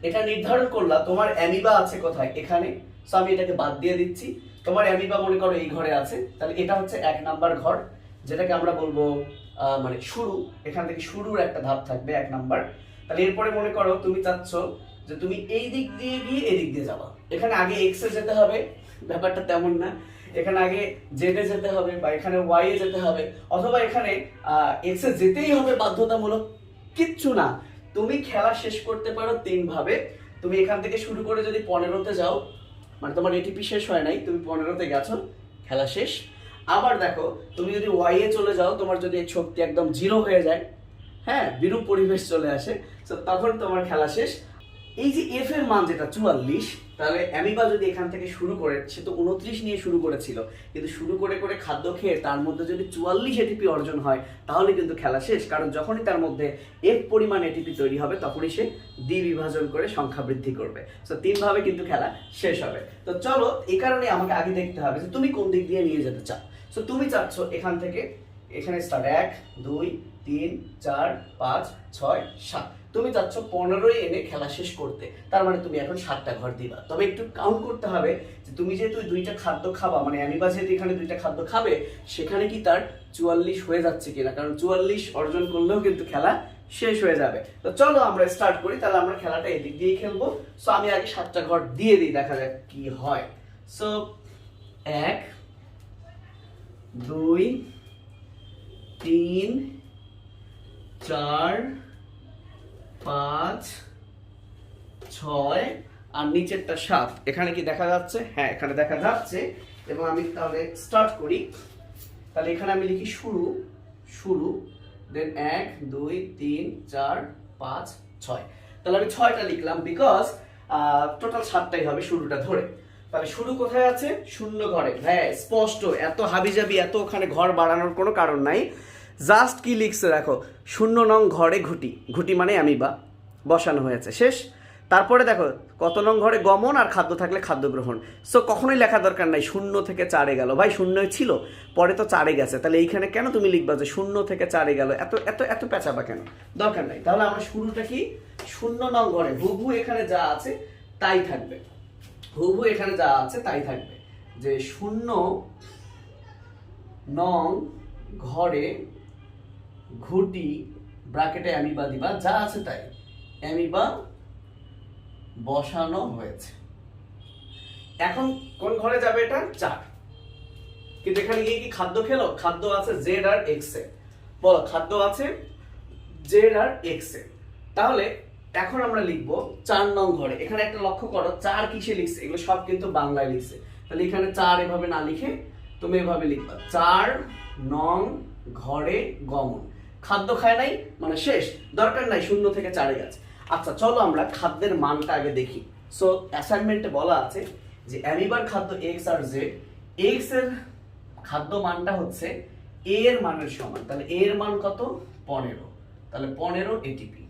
এটা নির্ধারণ করলা তোমার অ্যামিবা আছে কোথায়, এখানে, সো আমি এটাকে বাদ দিয়ে দিচ্ছি। তোমার অ্যামিবা মনে করো এই ঘরে আছে, তাহলে এটা হচ্ছে 1 নাম্বার ঘর, যেটাকে আমরা বলবো মানে শুরু, এখান থেকে শুরুর একটা ধাপ থাকবে 1 নাম্বার। তাহলে এরপরে মনে করো তুমি চাচ্ছ যে তুমি এই দিক দিয়ে গিয়ে এই দিক দিয়ে যাবা, এখানে আগে এক্স এ যেতে হবে, ব্যাপারটা তেমন না, এখানে আগে জেড এ যেতে হবে, বা এখানে ওয়াই এ যেতে হবে, অথবা এখানে এক্স এ যেতেই হবে বাধ্যতামূলক, কিচ্ছু না। তুমি খেলা শেষ করতে পারো 3 ভাবে। তুমি এখান থেকে শুরু করে যদি 15তে যাও, মানে তোমার এটিপি শেষ হয় নাই, তুমি 15তে গেছো, খেলা শেষ। আবার দেখো তুমি যদি ওয়াই এ চলে যাও, তোমার যদি শক্তি একদম 0 হয়ে যায়, হ্যাঁ, বিরূপ পরিবেশ চলে আসে, তো তখন তোমার খেলা শেষ। এই যে এফ এর মান যেটা 44, তাহলে অ্যামিবা যদি এখান থেকে শুরু করে, সে তো 29 নিয়ে শুরু করেছিল, কিন্তু শুরু করে করে খাদ্য খেয়ে তার মধ্যে যদি 44 এটিপি অর্জন হয়, তাহলে কিন্তু খেলা শেষ। কারণ যখনই তার মধ্যে এফ পরিমাণ এটিপি তৈরি হবে, তখনই সে দ্বিবিভাজন করে সংখ্যা বৃদ্ধি করবে। তো 3 ভাবে কিন্তু খেলা শেষ হবে। তো চলো, এই কারণে আমাকে আগে দেখতে হবে যে তুমি কোন দিক দিয়ে নিয়ে যেতে চাও। সো তুমি চাচ্ছ এখান থেকে এখানে স্টার্ট 1 2 3 4 5 6 7, তুমি চাচ্ছ 15 এনে খেলা শেষ করতে, তার মানে তুমি এখন 7টা ঘর দিবা। তবে একটু কাউন্ট করতে হবে যে তুমি যেহেতু 2টা খাদ্য খাবা, মানে অ্যামিবা যেহেতু এখানে 2টা খাদ্য খাবে, সেখানে কি তার 44 হয়ে যাচ্ছে কিনা, কারণ 44 অর্জন করলেও কিন্তু খেলা শেষ হয়ে যাবে। তো চলো আমরা স্টার্ট করি, তাহলে আমরা খেলাটা এদিক দিয়েই খেলবো। সো আমি আগে 7টা ঘর দিয়ে দিই, দেখা যাক কি হয়। সো 1 2 3 4 5 6 আর নিচেরটা 7। এখানে কি দেখা যাচ্ছে? হ্যাঁ, এখানে দেখা যাচ্ছে। এবং আমি তাহলে স্টার্ট করি। তাহলে এখানে আমি লিখি শুরু, শুরু, দেন 1 2 3 4 5 6। তাহলে আমি 6টা লিখলাম, বিকজ টোটাল 7টাই হবে শুরুটা ধরে। তাহলে শুরু কোথায় আছে? 0 ঘরে। হ্যাঁ, স্পষ্ট, এত হাবিজাবি, এত ওখানে ঘর বাড়ানোর কোনো কারণ নাই। জাস্ট কি লিখছে দেখো, 0 নং ঘরে ঘুটি, ঘুটি মানে অ্যামিবা বসানো হয়েছে, শেষ। তারপরে দেখো কত নং ঘরে গমন, আর খাদ্য থাকলে খাদ্য গ্রহণ। সো কখনোই লেখা দরকার নাই 0 থেকে 4-এ গেল, ভাই 0 ছিল, পরে তো 4-এ গেছে, তাহলে এইখানে কেন তুমি লিখবা যে 0 থেকে 4-এ গেল, এত এত এত পেঁচাবা কেন, দরকার নাই। তাহলে আমরা শুরুটা কি 0 নং ঘরে, হুবহু এখানে যা আছে তাই থাকবে, হুবহু এখানে যা আছে তাই থাকবে, যে 0 নং ঘরে ঘুটি, ব্র্যাকেটে অ্যামিবা দিবা, যা আছে তাই, অ্যামিবা বসানো হয়েছে। এখন কোন ঘরে যাবে? এটা 4। কিন্তু এখানে গিয়ে কি খাদ্য খেলো? খাদ্য আছে জেড আর এক্স এ, বলো খাদ্য আছে জেড আর এক্স এ। তাহলে এখন আমরা লিখবো 4 নং ঘরে। এখানে একটা লক্ষ্য করো, 4 কিসে লিখছে, এগুলো সব কিন্তু বাংলায় লিখছে। তাহলে এখানে 4 এভাবে না লিখে তুমি এভাবে লিখবা, 4 নং ঘরে গমন। খাদ্য খায় নাই মানে শেষ, দরকার নাই 0 থেকে 4-এ গেছে। আচ্ছা চলো আমরা খাদ্যের মানটা আগে দেখি। সো অ্যাসাইনমেন্টে বলা আছে যে অ্যামিবার খাদ্য এক্স আর জেড, এক্স এর খাদ্য মানটা হচ্ছে এ এর মানের সমান, তাহলে এ এর মান কত 15, তাহলে 15 এটিপি।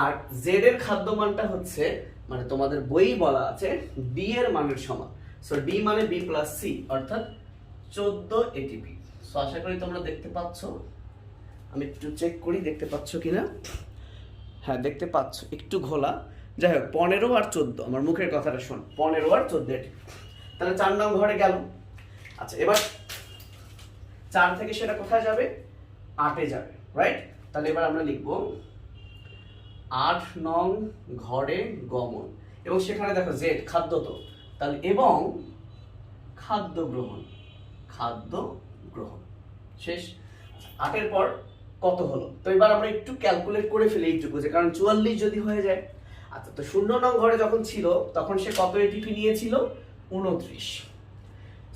আর জেড এর খাদ্য মানটা হচ্ছে মানে তোমাদের বই বলা আছে ডি এর মানের সমান, সো ডি মানে বি প্লাস সি অর্থাৎ 14 এটিপি। সো আশা করি তোমরা দেখতে পাচ্ছ, আমি একটু চেক করি দেখতে পাচ্ছ কিনা। হ্যাঁ দেখতে পাচ্ছ, একটু ঘোলা। যাই হোক 15 আর 14, আমার মুখের কথাটা শোন, 15 আর 14 এটিপি। তাহলে 4 নং ঘরে গেল। আচ্ছা এবার 4 থেকে সেটা কোথায় যাবে, 8 যাবে, রাইট? তাহলে এবার আমরা লিখব 8 নং ঘরে গমন, এবং সেখানে দেখো জেড খাদ্য, তো তাহলে এবং খাদ্য গ্রহণ, খাদ্য গ্রহণ শেষ। 8 এর পর কত হলো, তো এবার আমরা একটু ক্যালকুলেট করে ফেলি এইটুকু, যে কারণ 44 যদি হয়ে যায়। আচ্ছা তো 0 নং ঘরে যখন ছিল তখন সে কত এটিপি নিয়েছিল, 29।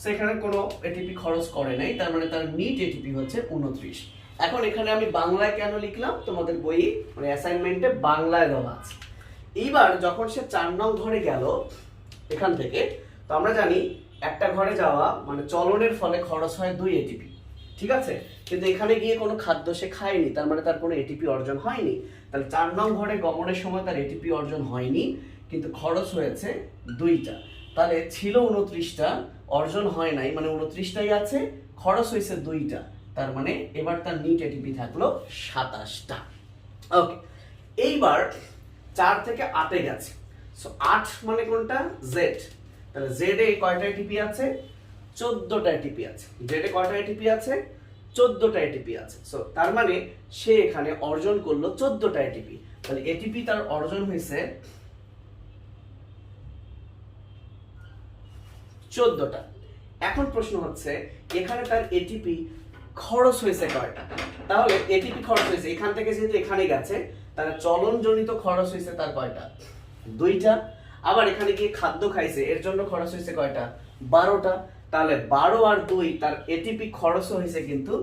সেখানে কোনো এটিপি খরচ করে নাই, তার মানে তার নিট এটিপি হচ্ছে 29। এখন এখানে আমি বাংলায় কেন লিখলাম, তোমাদের বই মানে অ্যাসাইনমেন্টে বাংলায় দেওয়া আছে। এইবার যখন সে 4 নং ঘরে গেল এখান থেকে, তো আমরা জানি একটা ঘরে যাওয়া মানে চলনের ফলে খরচ হয় 2 এটিপি, ঠিক আছে? কিন্তু এখানে গিয়ে কোনো খাদ্য সে খায়নি, তার মানে তার কোনো এটিপি অর্জন হয়নি। তাহলে 4 নং ঘরে গমনের সময় তার এটিপি অর্জন হয়নি, কিন্তু খরচ হয়েছে 2টা। তাহলে ছিল 29টা, অর্জন হয় নাই, মানে 29টাই আছে, খরচ হয়েছে 2টা, তার মানে এবার তার নিট এটিপি থাকলো 27টা। ওকে, এইবার 4 থেকে 8 গেছে। সো 8 মানে কোনটা, জেড। তাহলে জেড এ কয়টা এটিপি আছে, 14টা এটিপি আছে। জেড এ কয়টা এটিপি আছে, 14টা এটিপি আছে। সো তার মানে সে এখানে অর্জন করলো 14টা এটিপি। তাহলে এটিপি তার অর্জন হয়েছে 14টা। এখন প্রশ্ন হচ্ছে এখানে তার এটিপি খরচ হয়েছে কয়টা। তাহলে এটিপি খরচ হয়েছে এখান থেকে, যেহেতু এখানে গেছে, তাহলে চলনজনিত খরচ হয়েছে তার কয়টা, 2টা। আবার এখানে গিয়ে খাদ্য খাইছে, এর জন্য খরচ হয়েছে কয়টা, 12টা। তাহলে 12 আর 2, তার এটিপি খরচ হয়েছে কিন্তু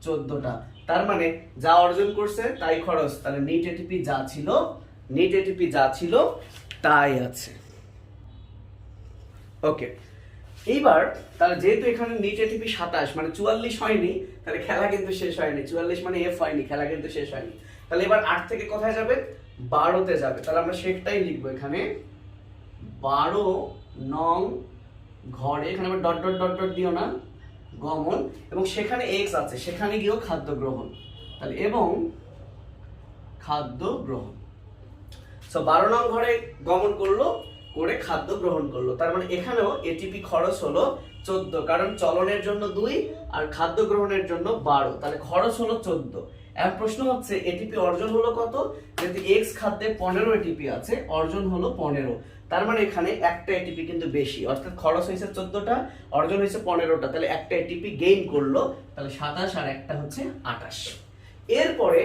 14টা। তার মানে যা অর্জন করছে তাই খরচ, তাহলে নিট এটিপি যা ছিল, নিট এটিপি যা ছিল তাই আছে। ওকে, এইবার তাহলে যেহেতু এখানে নিট এটিপি 27 মানে 44 হয়নি, তাহলে খেলা কিন্তু শেষ হয়নি। 44 মানে এফ হয়নি, খেলা কিন্তু শেষ হয়নি। তাহলে এবার 8 থেকে কোথায় যাবে, 12তে যাবে। তাহলে আমরা সেটাই লিখবো এখানে, 12 নং ঘরে, এখানে আবার ডট ডট ডট ডট দিও না, গমন, এবং সেখানে এক্স আছে, সেখানে গিয়েও খাদ্য গ্রহণ, তাহলে এবং খাদ্য গ্রহণ। সো 12 নং ঘরে গমন করলো, করে খাদ্য গ্রহণ করলো, তার মানে এখানেও এটিপি খরচ হলো 14, কারণ চলনের জন্য 2 আর খাদ্য গ্রহণের জন্য 12, তাহলে খরচ হলো 14। এখন প্রশ্ন হচ্ছে এটিপি অর্জন হলো কত, যেহেতু এক্স খাদ্যে 15 এটিপি আছে, অর্জন হলো 15, তার মানে এখানে একটা এটিপি কিন্তু বেশি, অর্থাৎ খরচ হয়েছে 14টা, অর্জন হয়েছে 15টা, তাহলে একটা এটিপি গেইন করলো, তাহলে 27 আর একটা হচ্ছে 28। এরপরে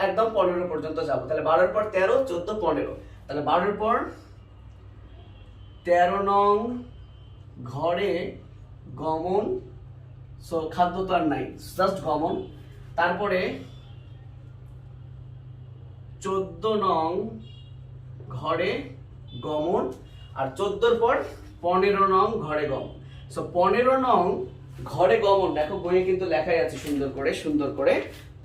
একদম 15 পর্যন্ত যাবো, তাহলে 12 এর পর 13, 14, 15, তাহলে 12 এর পর 13 নং ঘরে গমন, সো খাদ্য তো আর নাই, জাস্ট গমন। তারপরে 14 নং ঘরে গমন, আর 14 পর 15 নং ঘরে গমন। সো 15 নং ঘরে গমন, দেখো বইয়ে কিন্তু লেখাই আছে সুন্দর করে, সুন্দর করে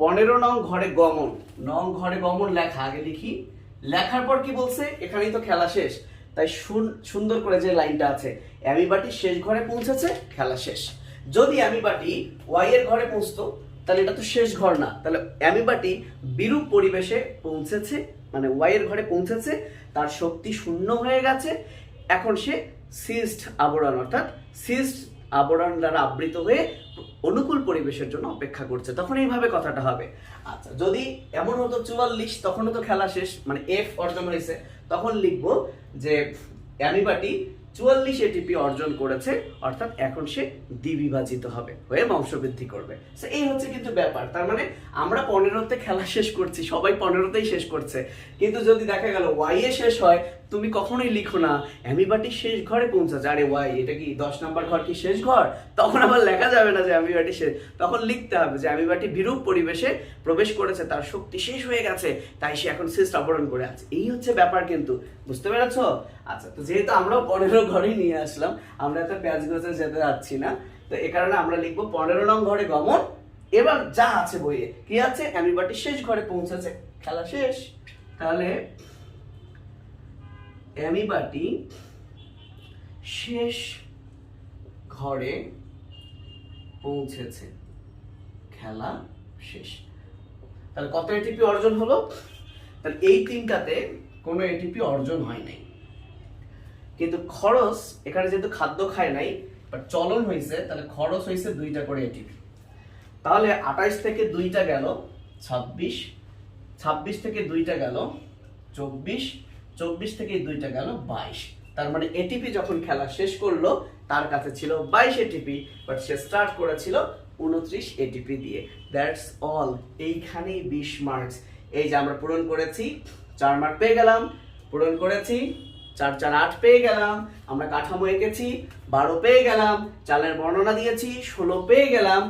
15 নং ঘরে গমন, নং ঘরে গমন লেখা, আগে লিখি। লেখার পর কি বলছে, এখানেই তো খেলা শেষ, তাই সুন্দর করে যে লাইনটা আছে, অ্যামিবাটি শেষ ঘরে পৌঁছেছে, খেলা শেষ। যদি অ্যামিবাটি ওয়াই এর ঘরে পৌঁছতো তাহলে এটা তো শেষ ঘর না, তাহলে অ্যামিবাটি বিরূপ পরিবেশে পৌঁছেছে, মানে ওয়াই এর ঘরে পৌঁছেছে, তার শক্তি শূন্য হয়ে গেছে, এখন সে সিস্ট আবরণ, অর্থাৎ সিস্ট আবরণ দ্বারা আবৃত হয়ে অনুকূল পরিবেশের জন্য অপেক্ষা করছে, তখন এইভাবে কথাটা হবে। আচ্ছা যদি এমন হতো 44, তখনও তো খেলা শেষ, মানে এফ অর্জন হয়েছে, তখন লিখবো যে অ্যামিবাটি 44 এটিপি অর্জন করেছে, অর্থাৎ এখন সে দ্বিবিভাজিত হবে, হয়ে বংশবৃদ্ধি করবে। সো এই হচ্ছে কিন্তু ব্যাপার। তার মানে আমরা 15তে খেলা শেষ করছি, সবাই 15তেই শেষ করছে, কিন্তু যদি দেখা গেল ওয়াই এ শেষ হয়, তুমি কখনোই লিখো না অ্যামিবাটি শেষ ঘরে পৌঁছাচ্ছে, আরে ওয়াই এটা কি 10 নম্বর ঘর কি শেষ ঘর, তখন আবার লেখা যাবে না যে অ্যামিবাটি শেষ, তখন লিখতে হবে যে অ্যামিবাটি বিরূপ পরিবেশে প্রবেশ করেছে, তার শক্তি শেষ হয়ে গেছে, তাই সে এখন সিস্ট আবরণ করে আছে। এই হচ্ছে ব্যাপার, কিন্তু বুঝতে পেরেছো? আচ্ছা তো যেহেতু আমরাও 15 ঘরেই নিয়ে আসলাম, আমরা এত প্যাচ গোছে যেতে যাচ্ছি না, তো এই কারণে আমরা লিখবো 15 নং ঘরে গমন। এবার যা আছে বইয়ে কি আছে, অ্যামিবাটি শেষ ঘরে পৌঁছেছে, খেলা শেষ। তাহলে অ্যামিবাটি শেষ ঘরে পৌঁছেছে, খেলা শেষ। তাহলে কত এটিপি অর্জন হলো? তাহলে এই তিনটাতে কোনো এটিপি অর্জন হয় নাই, কিন্তু খরচ এখানে যেহেতু খাদ্য খায় নাই বাট চলন হয়েছে, তাহলে খরচ হয়েছে 2টা করে এটিপি। তাহলে 28 থেকে 2টা গেল 26, 26 থেকে 2টা গেল 24, 24 থেকে 2টা গেল 22। তার মানে এটিপি যখন খেলা শেষ করলো তার কাছে ছিল 22 এটিপি, বাট সে স্টার্ট করেছিল 29 এটিপি দিয়ে। That's all. এইখানেই 20 মার্কস। এই যে আমরা পূরণ করেছি, 4 মার্ক পেয়ে গেলাম, পূরণ করেছি 4 4 8 পেয়ে গেলাম, আমরা কাঠামো এঁকেছি 12 পেয়ে গেলাম, চালের বর্ণনা দিয়েছি 16 পেয়ে গেলাম।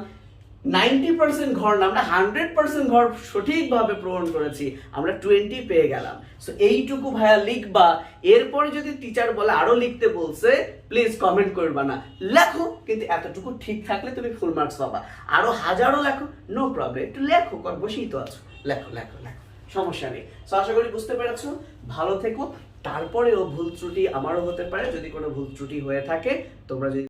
90% ঘর না, আমরা 100% ঘর সঠিকভাবে পূরণ করেছি, আমরা 20 পেয়ে গেলাম। সো এইটুকু ভাইয়া লিখবা। এরপরে যদি টিচার বলে আরো লিখতে বলছে, প্লিজ কমেন্ট করবা না, লেখো, কিন্তু এতটুকু ঠিক থাকলে তুমি ফুল মার্কস পাবা। আরো হাজারো লেখো, নো প্রবলেম, একটু লেখো, বসেই তো আছো, লেখো লেখো লেখো, সমস্যা নেই। সো আশা করি বুঝতে পেরেছো, ভালো থেকো। তারপরেও ভুল ত্রুটি আমারও হতে পারে, যদি কোনো ভুল ত্রুটি হয়ে থাকে তোমরা যদি